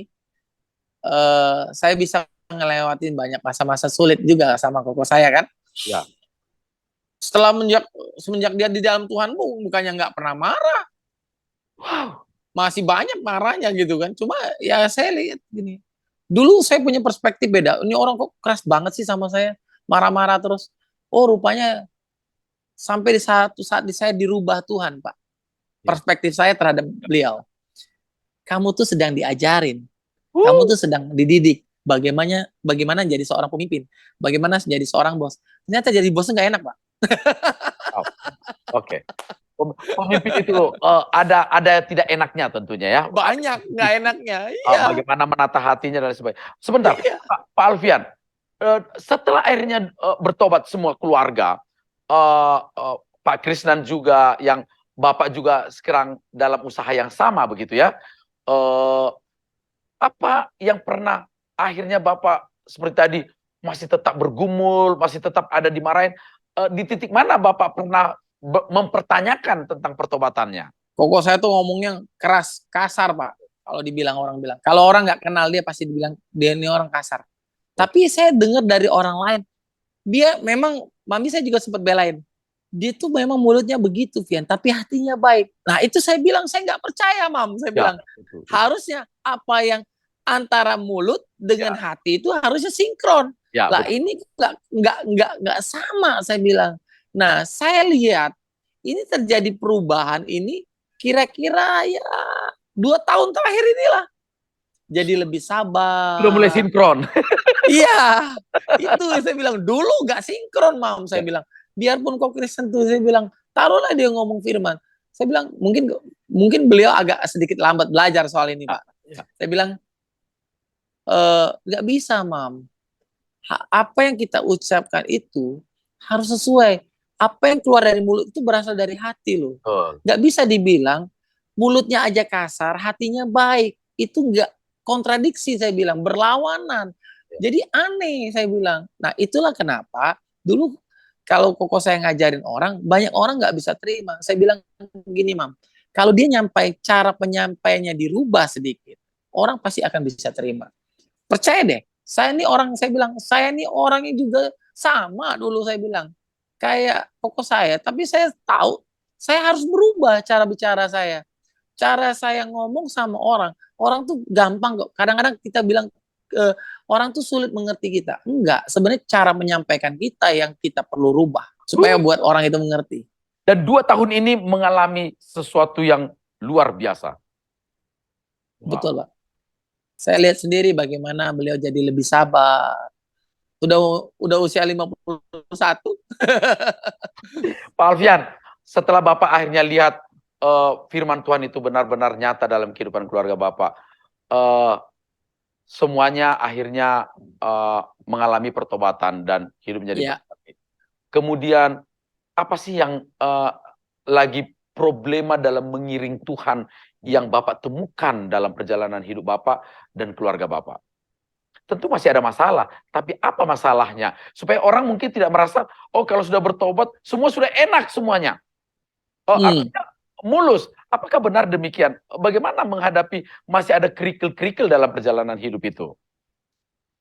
saya bisa ngelewatin banyak masa-masa sulit juga sama koko saya kan. Ya. Setelah semenjak dia di dalam Tuhan, bukannya nggak pernah marah. Wow. Masih banyak marahnya gitu kan. Cuma ya saya lihat gini. Dulu saya punya perspektif beda. Ini orang kok keras banget sih sama saya. Marah-marah terus. Oh rupanya sampai di satu saat saya dirubah Tuhan Pak. Perspektif saya terhadap beliau. Kamu tuh sedang diajarin. Kamu tuh sedang dididik. Bagaimana jadi seorang pemimpin. Bagaimana jadi seorang bos. Ternyata jadi bosnya nggak enak Pak. Oh, oke. Pemimpin itu ada tidak enaknya tentunya ya. Banyak nggak enaknya. Iya. Bagaimana menata hatinya dan sebagainya. Sebentar, Iya. Pak Alfian. Setelah akhirnya bertobat semua keluarga, Pak Krisnan juga, yang Bapak juga sekarang dalam usaha yang sama begitu ya. Apa yang pernah akhirnya Bapak seperti tadi masih tetap bergumul, masih tetap ada dimarahin? Di titik mana Bapak pernah mempertanyakan tentang pertobatannya? Koko saya tuh ngomongnya keras, kasar Pak. Kalau dibilang orang bilang. Kalau orang nggak kenal dia pasti dibilang dia ini orang kasar. Tapi saya dengar dari orang lain, dia memang, mami saya juga sempat belain. Dia tuh memang mulutnya begitu, Vian, tapi hatinya baik. Nah itu saya bilang, saya nggak percaya, Mam. Saya bilang, harusnya apa yang antara mulut dengan hati itu harusnya sinkron. Lah ini nggak sama, saya bilang. Nah saya lihat ini terjadi perubahan ini kira-kira ya 2 tahun terakhir inilah. Jadi lebih sabar. Sudah mulai sinkron. Iya, itu saya bilang dulu nggak sinkron, Mam. Saya bilang biarpun kok Kristen tuh, saya bilang taruhlah dia ngomong firman. Saya bilang mungkin beliau agak sedikit lambat belajar soal ini, Pak. Saya bilang nggak bisa, Mam. Apa yang kita ucapkan itu harus sesuai. Apa yang keluar dari mulut itu berasal dari hati loh. Nggak bisa dibilang mulutnya aja kasar, hatinya baik. Itu nggak kontradiksi, saya bilang, berlawanan. Jadi aneh, saya bilang. Nah itulah kenapa dulu kalau koko saya ngajarin orang, banyak orang nggak bisa terima. Saya bilang gini, Mam, kalau dia cara penyampaiannya dirubah sedikit, orang pasti akan bisa terima. Percaya deh, saya ini orangnya juga sama dulu, saya bilang. Kayak koko saya, tapi saya tahu saya harus berubah cara bicara saya. Cara saya ngomong sama orang tuh gampang kok. Kadang-kadang kita bilang orang tuh sulit mengerti kita. Enggak, sebenarnya cara menyampaikan kita yang kita perlu rubah supaya buat orang itu mengerti. Dan 2 tahun ini mengalami sesuatu yang luar biasa. Betul, Pak. Saya lihat sendiri bagaimana beliau jadi lebih sabar. Udah usia 51. Pak Alfian, setelah Bapak akhirnya lihat firman Tuhan itu benar-benar nyata dalam kehidupan keluarga Bapak, semuanya akhirnya mengalami pertobatan dan hidup menjadi baik. Kemudian apa sih yang lagi problema dalam mengiring Tuhan yang Bapak temukan dalam perjalanan hidup Bapak dan keluarga Bapak? Tentu masih ada masalah, tapi apa masalahnya? Supaya orang mungkin tidak merasa, oh kalau sudah bertobat, semua sudah enak semuanya. Artinya mulus. Apakah benar demikian? Bagaimana menghadapi masih ada kerikil-kerikil dalam perjalanan hidup itu?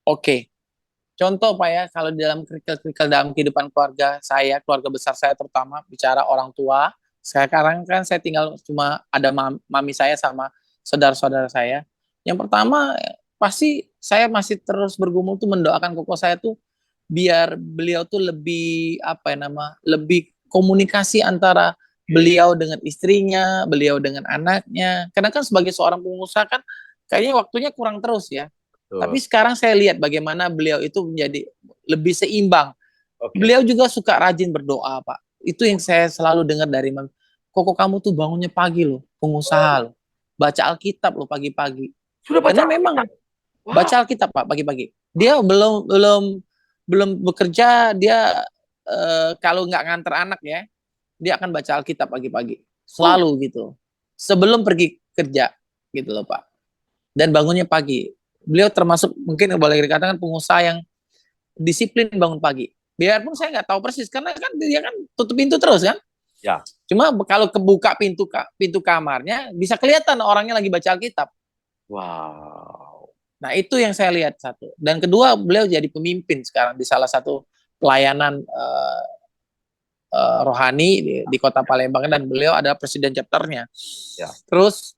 Oke. Contoh Pak ya, kalau dalam kerikil-kerikil dalam kehidupan keluarga saya, keluarga besar saya terutama, bicara orang tua. Sekarang kan saya tinggal cuma ada mami saya sama saudara-saudara saya. Yang pertama, pasti saya masih terus bergumul tuh mendoakan koko saya tuh biar beliau tuh lebih lebih komunikasi antara beliau dengan istrinya, beliau dengan anaknya. Karena kan sebagai seorang pengusaha kan kayaknya waktunya kurang terus ya. Tapi sekarang saya lihat bagaimana beliau itu menjadi lebih seimbang. Beliau juga suka rajin berdoa, Pak. Itu yang saya selalu dengar dari Mami. Koko kamu tuh bangunnya pagi loh, pengusaha loh. Baca Alkitab loh pagi-pagi. Sudah baca Alkitab? Memang baca Alkitab Pak pagi-pagi. Dia belum bekerja, dia kalau nggak nganter anak ya, dia akan baca Alkitab pagi-pagi. Selalu gitu. Sebelum pergi kerja gitu loh Pak. Dan bangunnya pagi. Beliau termasuk mungkin boleh dikatakan pengusaha yang disiplin bangun pagi. Biarpun saya nggak tahu persis karena kan dia kan tutup pintu terus kan. Ya. Cuma kalau kebuka pintu kamarnya, bisa kelihatan orangnya lagi baca Alkitab. Wow. Nah, itu yang saya lihat satu. Dan kedua, beliau jadi pemimpin sekarang di salah satu pelayanan rohani di Kota Palembang, dan beliau adalah presiden chapternya. Ya. Terus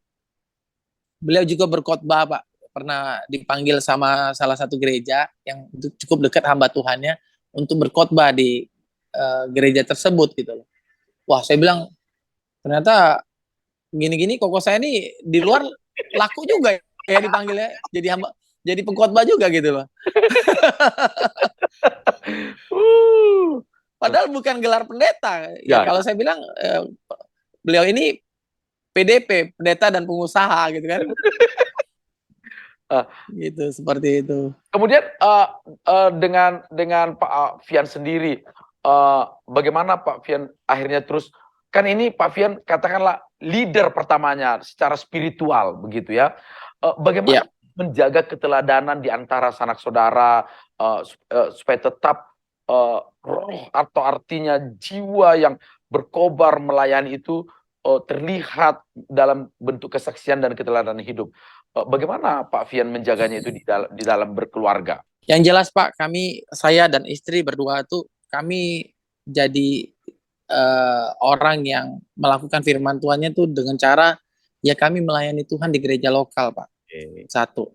beliau juga berkhotbah, Pak. Pernah dipanggil sama salah satu gereja yang cukup dekat hamba Tuhannya untuk berkhotbah di gereja tersebut gitu loh. Wah, saya bilang ternyata gini-gini koko saya ini di luar laku juga ya dipanggilnya jadi hamba, jadi pengkhotbah juga gitu loh. Padahal bukan gelar pendeta. Ya, kalau saya bilang beliau ini PDP, pendeta dan pengusaha gitu kan. Gitu, seperti itu. Kemudian dengan Pak Fian sendiri, bagaimana Pak Fian akhirnya terus, kan ini Pak Fian katakanlah leader pertamanya secara spiritual begitu ya. Bagaimana menjaga keteladanan di antara sanak saudara supaya tetap roh atau artinya jiwa yang berkobar melayani itu terlihat dalam bentuk kesaksian dan keteladanan hidup. Bagaimana Pak Fian menjaganya itu di dalam berkeluarga? Yang jelas Pak, saya dan istri berdua tuh kami jadi orang yang melakukan firman Tuhannya tuh dengan cara ya kami melayani Tuhan di gereja lokal, Pak. Satu,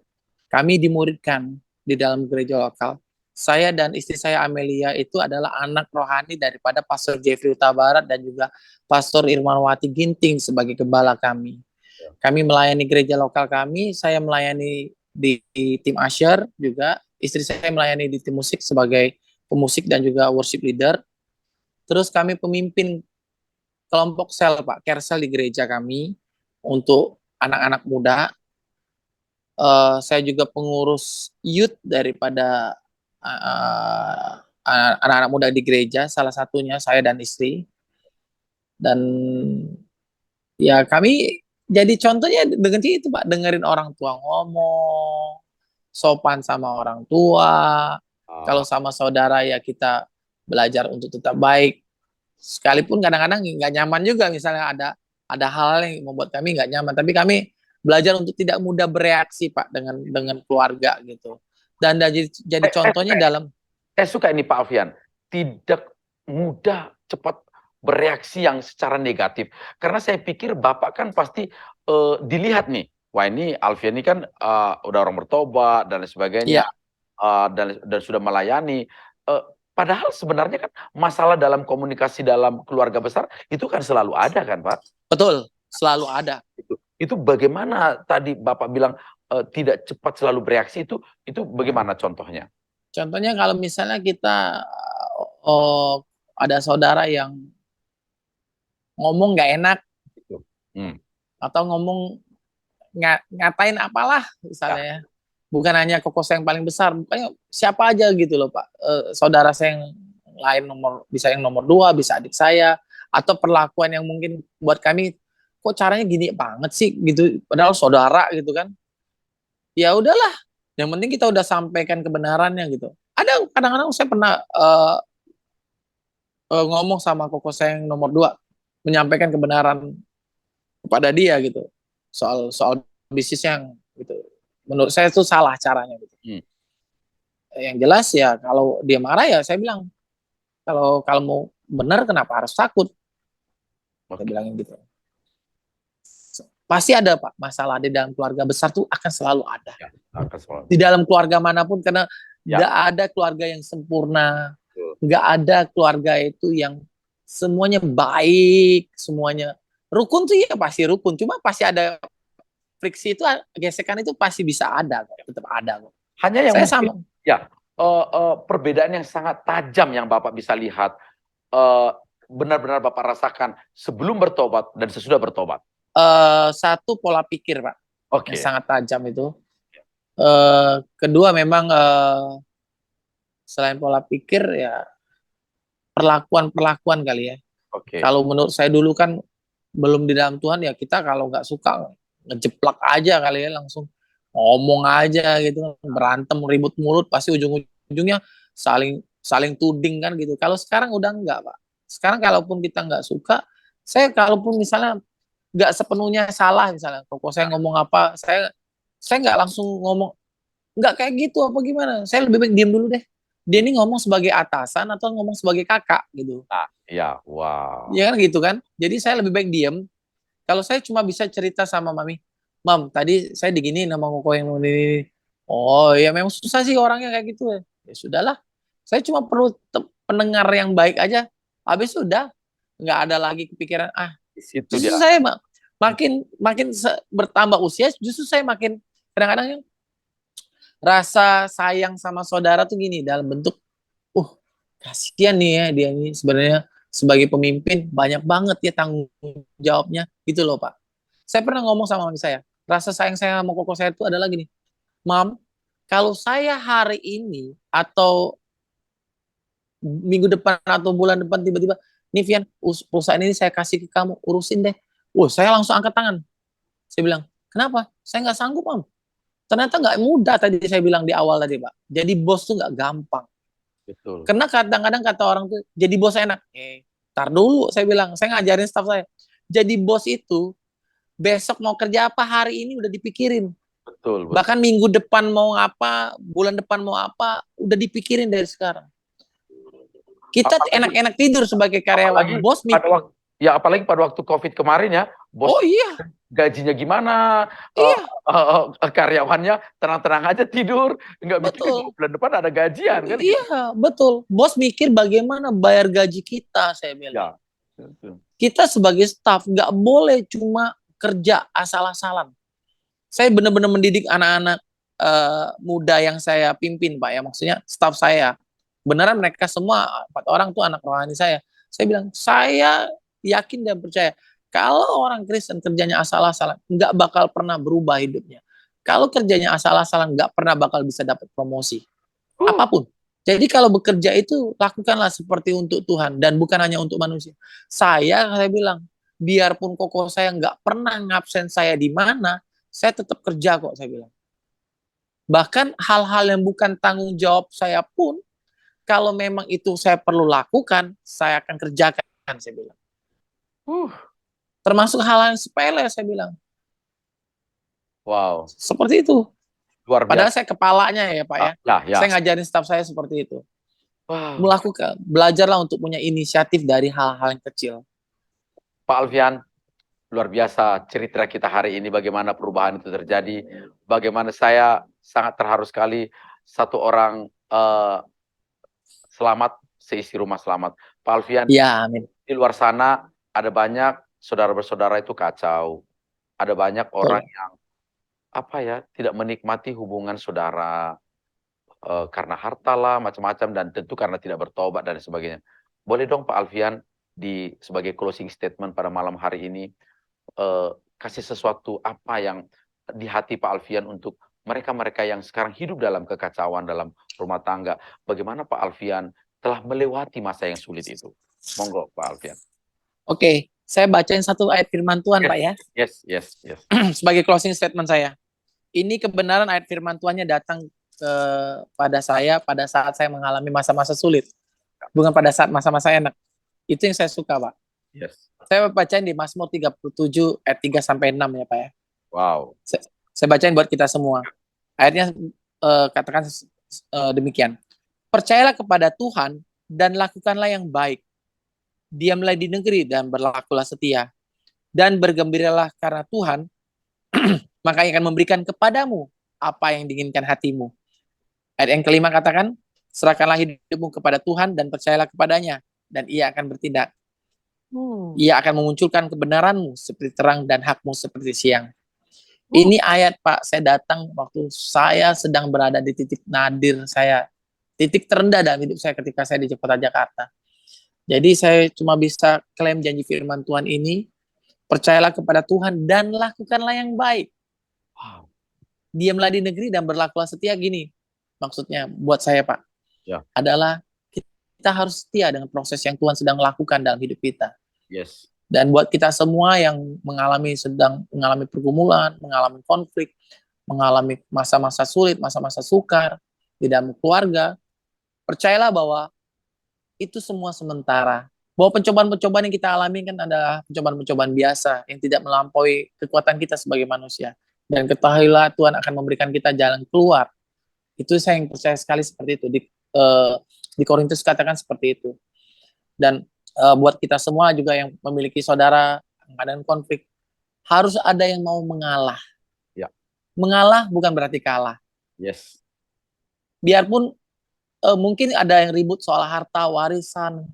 kami dimuridkan di dalam gereja lokal. Saya dan istri saya Amelia itu adalah anak rohani daripada Pastor Jeffrey Huta Barat dan juga Pastor Irmanwati Ginting sebagai gembala kami. Kami melayani gereja lokal kami, saya melayani di tim usher juga, istri saya melayani di tim musik sebagai pemusik dan juga worship leader. Terus kami pemimpin kelompok sel, Pak, Kersel di gereja kami untuk anak-anak muda. Saya juga pengurus youth daripada anak-anak muda di gereja, salah satunya saya dan istri. Dan ya kami jadi contohnya dengan itu, Pak, dengerin orang tua ngomong, sopan sama orang tua. Kalau sama saudara ya kita belajar untuk tetap baik. Sekalipun kadang-kadang nggak nyaman juga, misalnya ada hal yang membuat kami nggak nyaman, tapi kami belajar untuk tidak mudah bereaksi, Pak, dengan keluarga gitu. Dan jadi contohnya dalam. Saya suka ini Pak Alfian, tidak mudah cepat bereaksi yang secara negatif. Karena saya pikir Bapak kan pasti dilihat nih, wah ini Alfian ini kan udah orang bertobat dan sebagainya, dan sudah melayani. Padahal sebenarnya kan masalah dalam komunikasi dalam keluarga besar itu kan selalu ada kan Pak? Betul, selalu ada. Itu bagaimana tadi Bapak bilang tidak cepat selalu bereaksi, itu bagaimana contohnya? Contohnya kalau misalnya kita ada saudara yang ngomong nggak enak, atau ngomong ngatain apalah misalnya, bukan hanya koko saya yang paling besar, bukannya siapa aja gitu loh Pak, saudara saya yang lain bisa yang nomor 2, bisa adik saya, atau perlakuan yang mungkin buat kami kok caranya gini banget sih gitu, padahal saudara gitu kan. Ya udahlah, yang penting kita udah sampaikan kebenarannya gitu. Ada kadang-kadang saya pernah ngomong sama koko saya yang nomor 2, menyampaikan kebenaran kepada dia gitu, soal bisnis yang gitu, menurut saya itu salah caranya gitu. Yang jelas ya kalau dia marah ya saya bilang, kalau mau benar kenapa harus takut, saya bilangin gitu. Pasti ada Pak masalah di dalam keluarga besar tuh akan selalu ada, di dalam keluarga manapun, karena nggak ada keluarga yang sempurna, nggak ada keluarga itu yang semuanya baik, semuanya rukun tuh ya pasti rukun, cuma pasti ada friksi, itu gesekan itu pasti bisa ada, tetap ada. Hanya yang saya mungkin, ya perbedaan yang sangat tajam yang Bapak bisa lihat, benar-benar Bapak rasakan sebelum bertobat dan sesudah bertobat. Satu, pola pikir Pak, yang sangat tajam itu. Kedua memang selain pola pikir ya perlakuan kali ya. Kalau menurut saya dulu kan belum di dalam Tuhan ya, kita kalau nggak suka ngejeplak aja kali ya, langsung ngomong aja gitu, berantem ribut mulut, pasti ujung-ujungnya saling tuding kan gitu. Kalau sekarang udah enggak Pak. Sekarang kalaupun kita nggak suka Saya kalaupun misalnya nggak sepenuhnya salah, misalnya koko saya ngomong apa, saya nggak langsung ngomong nggak kayak gitu apa gimana. Saya lebih baik diem dulu deh. Dia ini ngomong sebagai atasan atau ngomong sebagai kakak gitu. Nah, ya, wow. Ya kan gitu kan. Jadi saya lebih baik diem. Kalau saya cuma bisa cerita sama mami, mam tadi saya digini nama koko yang ini. Oh ya memang susah sih orangnya kayak gitu ya. Ya sudahlah. Saya cuma perlu pendengar yang baik aja. Habis sudah nggak ada lagi kepikiran Di situ justru dia. saya makin makin bertambah usia justru saya makin kadang-kadang rasa sayang sama saudara tuh gini dalam bentuk uh kasihan nih ya dia ini sebenarnya sebagai pemimpin banyak banget ya tanggung jawabnya gitu loh Pak. Saya pernah ngomong sama mami saya, rasa sayang saya sama koko saya itu adalah gini, Mam, kalau saya hari ini atau minggu depan atau bulan depan tiba-tiba, nih Vian, perusahaan ini saya kasih ke kamu, urusin deh. Saya langsung angkat tangan. Saya bilang, kenapa? Saya nggak sanggup, Mam. Ternyata nggak mudah tadi saya bilang di awal tadi, Pak. Jadi bos tuh nggak gampang. Betul. Karena kadang-kadang kata orang tuh, jadi bos enak. Tar dulu, saya bilang. Saya ngajarin staff saya. Jadi bos itu, besok mau kerja apa, hari ini udah dipikirin. Betul, betul. Bahkan minggu depan mau apa, bulan depan mau apa, udah dipikirin dari sekarang. Kita Apalagi, enak-enak tidur sebagai karyawan. apalagi Bos pada mikir, waktu, ya apalagi pada waktu COVID kemarin ya, bos oh iya, gajinya gimana, iya, karyawannya tenang-tenang aja tidur, nggak mikirin betul. bulan depan ada gajian kan gitu. Iya, betul. Bos mikir bagaimana bayar gaji kita, saya bilang. Ya. Betul. Kita sebagai staff nggak boleh cuma kerja asal-asalan. Saya benar-benar mendidik anak-anak muda yang saya pimpin, Pak ya. Maksudnya staff saya. Beneran mereka semua 4 orang tuh anak rohani saya. Saya bilang, saya yakin dan percaya kalau orang Kristen kerjanya asal-asalan, nggak bakal pernah berubah hidupnya. Kalau kerjanya asal-asalan, nggak pernah bakal bisa dapat promosi. Apapun. Jadi kalau bekerja itu lakukanlah seperti untuk Tuhan dan bukan hanya untuk manusia. Saya bilang, biarpun koko saya nggak pernah ngabsen saya di mana, saya tetap kerja kok, saya bilang. Bahkan hal-hal yang bukan tanggung jawab saya pun, kalau memang itu saya perlu lakukan, saya akan kerjakan, saya bilang. Termasuk hal yang sepele, saya bilang. Wow, Seperti itu. luar Padahal biasa. saya kepalanya ya Pak ya. Ya, ya. Saya ngajarin staff saya seperti itu. Wow. Melakukan, belajarlah untuk punya inisiatif dari hal-hal yang kecil. Pak Alfian, luar biasa cerita kita hari ini, bagaimana perubahan itu terjadi, bagaimana saya sangat terharu sekali satu orang selamat, seisi rumah selamat. Pak Alfian, Ya, amin. di luar sana ada banyak saudara-bersaudara itu kacau, ada banyak orang yang tidak menikmati hubungan saudara karena harta lah, macam-macam, dan tentu karena tidak bertobat dan sebagainya. Boleh dong Pak Alfian sebagai closing statement pada malam hari ini, kasih sesuatu apa yang di hati Pak Alfian untuk mereka-mereka yang sekarang hidup dalam kekacauan dalam rumah tangga. Bagaimana Pak Alfian telah melewati masa yang sulit itu? Monggo Pak Alfian. Oke, saya bacain satu ayat firman Tuhan, Yes, Pak ya. Yes. Sebagai closing statement saya. Ini kebenaran ayat firman Tuhannya datang kepada saya pada saat saya mengalami masa-masa sulit. Bukan pada saat masa-masa enak. Itu yang saya suka, Pak. Yes. Saya bacain di Mazmur 37 ayat 3 sampai 6 ya, Pak ya. Wow. Saya bacain buat kita semua. Ayatnya katakan demikian. Percayalah kepada Tuhan dan lakukanlah yang baik. Diamlah di negeri dan berlakulah setia. Dan bergembiralah karena Tuhan, maka ia akan memberikan kepadamu apa yang diinginkan hatimu. Ayat yang kelima katakan, serahkanlah hidupmu kepada Tuhan dan percayalah kepadanya, dan ia akan bertindak. Ia akan memunculkan kebenaranmu seperti terang dan hakmu seperti siang. Ini ayat Pak, saya datang waktu saya sedang berada di titik nadir saya, titik terendah dalam hidup saya ketika saya di kota Jakarta. Jadi saya cuma bisa klaim janji firman Tuhan ini, percayalah kepada Tuhan dan lakukanlah yang baik. Wow. Diamlah di negeri dan berlakulah setia gini. Maksudnya buat saya Pak, adalah kita harus setia dengan proses yang Tuhan sedang lakukan dalam hidup kita. Yes. Dan buat kita semua yang sedang mengalami pergumulan, mengalami konflik, mengalami masa-masa sulit, masa-masa sukar di dalam keluarga, percayalah bahwa itu semua sementara. Bahwa pencobaan-pencobaan yang kita alami kan adalah pencobaan-pencobaan biasa yang tidak melampaui kekuatan kita sebagai manusia. Dan ketahuilah Tuhan akan memberikan kita jalan keluar. Itu saya yang percaya sekali seperti itu. Di Korintus katakan seperti itu. Dan buat kita semua juga yang memiliki saudara dengan konflik, harus ada yang mau mengalah. Ya. Mengalah bukan berarti kalah. Yes. Biarpun mungkin ada yang ribut soal harta, warisan.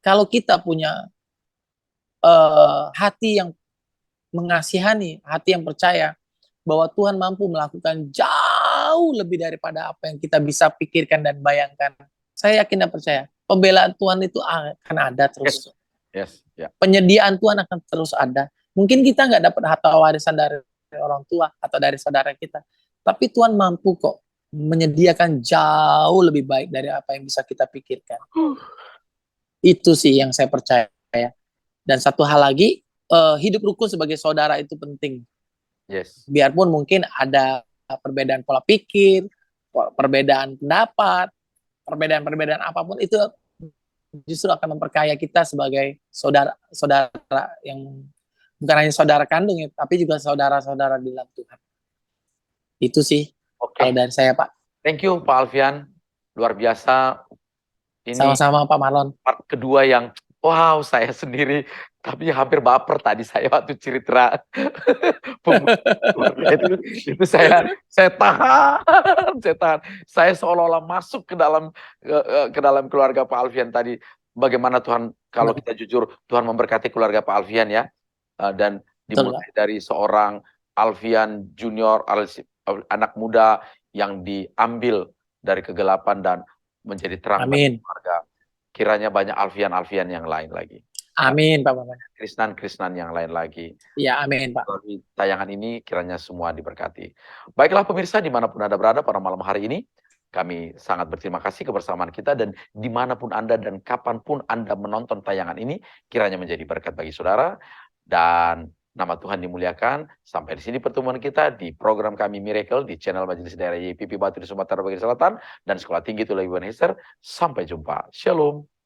Kalau kita punya hati yang mengasihani, hati yang percaya bahwa Tuhan mampu melakukan jauh lebih daripada apa yang kita bisa pikirkan dan bayangkan. Saya yakin dan percaya pembelaan Tuhan itu akan ada terus. Yes. Yeah. Penyediaan Tuhan akan terus ada. Mungkin kita nggak dapat harta warisan dari orang tua atau dari saudara kita, tapi Tuhan mampu kok menyediakan jauh lebih baik dari apa yang bisa kita pikirkan. Itu sih yang saya percaya. Dan satu hal lagi, hidup rukun sebagai saudara itu penting. Yes. Biarpun mungkin ada perbedaan pola pikir, perbedaan pendapat, perbedaan apapun, itu justru akan memperkaya kita sebagai saudara yang bukan hanya saudara kandung ya, tapi juga saudara-saudara di dalam Tuhan. Itu sih kalau dari saya, Pak. Thank you Pak Alfian, luar biasa. Ini sama-sama Pak Marlon. Part kedua yang wow, saya sendiri tapi hampir baper tadi saya waktu cerita itu saya tahan. Saya seolah-olah masuk ke dalam keluarga Pak Alfian tadi. Bagaimana Tuhan, kalau kita jujur, Tuhan memberkati keluarga Pak Alfian ya, dan dimulai dari seorang Alfian Junior, anak muda yang diambil dari kegelapan dan menjadi terang bagi keluarga. Kiranya banyak Alfian yang lain lagi. Amin, Pak Maman. Krisnan yang lain lagi. Ya, amin, Pak. Di tayangan ini kiranya semua diberkati. Baiklah pemirsa, dimanapun Anda berada pada malam hari ini, kami sangat berterima kasih kebersamaan kita, dan dimanapun Anda dan kapanpun Anda menonton tayangan ini, kiranya menjadi berkat bagi saudara, dan nama Tuhan dimuliakan. Sampai di sini pertemuan kita di program kami Miracle di channel Majelis Daerah YPP Batu di Sumatera Bagian Selatan dan Sekolah Tinggi Tula Ibu Hester. Sampai jumpa. Shalom.